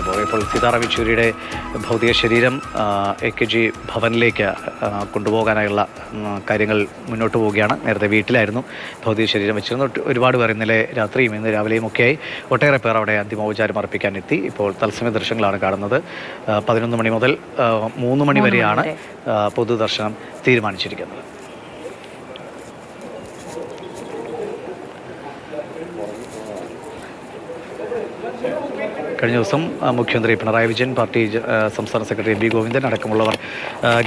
സംസാരിക്കുമ്പോൾ ഇപ്പോൾ സീതാറാം യെച്ചൂരിയുടെ ഭൗതിക ശരീരം AKG ഭവനിലേക്ക് കൊണ്ടുപോകാനായുള്ള കാര്യങ്ങൾ മുന്നോട്ട് പോവുകയാണ്. നേരത്തെ വീട്ടിലായിരുന്നു ഭൗതിക ശരീരം വെച്ചിരുന്നു. ഒരുപാട് പേർ ഇന്നലെ രാത്രിയും ഇന്ന് രാവിലെയും ഒക്കെയായി ഒട്ടേറെ പേർ അവിടെ അന്തിമോപചാരം അർപ്പിക്കാൻ എത്തി. ഇപ്പോൾ തത്സമയ ദൃശ്യങ്ങളാണ് കാണുന്നത്. 11 മണി മുതൽ 3 മണി വരെയാണ് പൊതുദർശനം തീരുമാനിച്ചിരിക്കുന്നത്. കഴിഞ്ഞ ദിവസം മുഖ്യമന്ത്രി പിണറായി വിജയൻ, പാർട്ടി സംസ്ഥാന സെക്രട്ടറി MV ഗോവിന്ദൻ അടക്കമുള്ളവർ,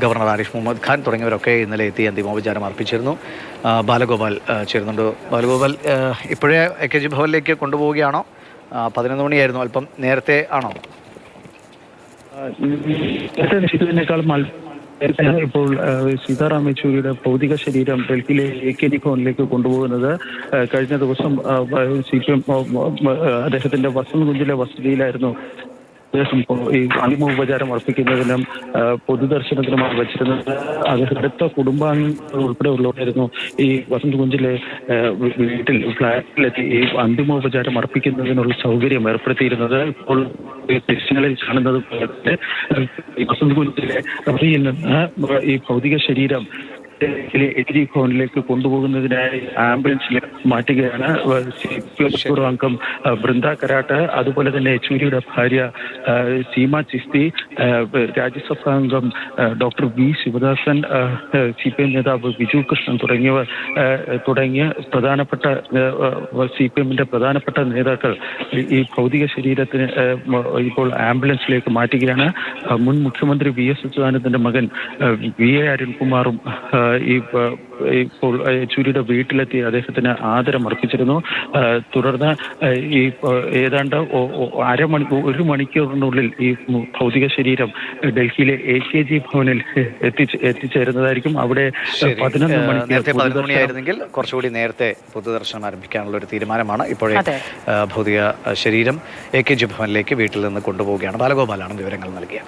ഗവർണർ ആരിഫ് മുഹമ്മദ് ഖാൻ തുടങ്ങിയവരൊക്കെ ഇന്നലെ എത്തി അന്തിമോപചാരം അർപ്പിച്ചിരുന്നു. ബാലഗോപാൽ ചേരുന്നുണ്ട്. ബാലഗോപാൽ, ഇപ്പോഴേ AKG ഭവനിലേക്ക് കൊണ്ടുപോവുകയാണോ? 11 മണിയായിരുന്നു, അല്പം നേരത്തെ ആണോ? ഇപ്പോൾ സീതാറാം യെച്ചൂരിയുടെ ഭൗതിക ശരീരം ഡൽഹിയിലെ AKG ഭവനിലേക്ക് കൊണ്ടുപോകുന്നത് കഴിഞ്ഞ ദിവസം CPM അദ്ദേഹത്തിന്റെ വസന്തകുഞ്ചിലെ വസതിയിലായിരുന്നു ഈ അന്തിമോപചാരം അർപ്പിക്കുന്നതിനും പൊതുദർശനത്തിനുമാണ് വെച്ചിരുന്നത്. അദ്ദേഹം അടുത്ത കുടുംബാംഗങ്ങൾ ഉൾപ്പെടെ ഉള്ളവരായിരുന്നു ഈ വസന്തകുഞ്ചിലെ വീട്ടിൽ, ഫ്ലാറ്റിലെത്തി ഈ അന്തിമോപചാരം അർപ്പിക്കുന്നതിനുള്ള സൗകര്യം ഏർപ്പെടുത്തിയിരുന്നത്. ഇപ്പോൾ ദൃശ്യങ്ങളിൽ കാണുന്നത് പോലെ വസന്തകുഞ്ചിലെ റബിയിൽ നിന്ന് ഈ ഭൗതിക ശരീരം AKG ഭവനിലേക്ക് കൊണ്ടുപോകുന്നതിനായി ആംബുലൻസിൽ മാറ്റുകയാണ്. CPM അംഗം ബൃന്ദ കരാട്ട്, അതുപോലെ തന്നെ യെച്ചൂരിയുടെ ഭാര്യ സീമ ചിസ്തി, രാജ്യസഭാ അംഗം ഡോക്ടർ V ശിവദാസൻ, CPM നേതാവ് ബിജു കൃഷ്ണൻ തുടങ്ങിയ പ്രധാനപ്പെട്ട CPMന്റെ പ്രധാനപ്പെട്ട നേതാക്കൾ ഈ ഭൗതിക ശരീരത്തിന് ഇപ്പോൾ ആംബുലൻസിലേക്ക് മാറ്റുകയാണ്. മുൻ മുഖ്യമന്ത്രി VS അച്യുതാനന്ദന്റെ മകൻ VA അരുൺകുമാറും ഇപ്പോൾ യെച്ചൂരിയുടെ വീട്ടിലെത്തി അദ്ദേഹത്തിന് ആദരം അർപ്പിച്ചിരുന്നു. തുടർന്ന് ഈ ഏതാണ്ട് 1 മണിക്കൂറിനുള്ളിൽ ഈ ഭൗതിക ശരീരം ഡൽഹിയിലെ AKG ഭവനിൽ എത്തിച്ചേരുന്നതായിരിക്കും. അവിടെ 11 മണിയായിരുന്നെങ്കിൽ കുറച്ചുകൂടി നേരത്തെ പൊതുദർശനം ആരംഭിക്കാനുള്ള ഒരു തീരുമാനമാണ്. ഇപ്പോഴേ ഭൗതിക ശരീരം AKG ഭവനിലേക്ക് വീട്ടിൽ നിന്ന് കൊണ്ടുപോവുകയാണ്. ബാലഗോപാലാണ് വിവരങ്ങൾ നൽകിയത്.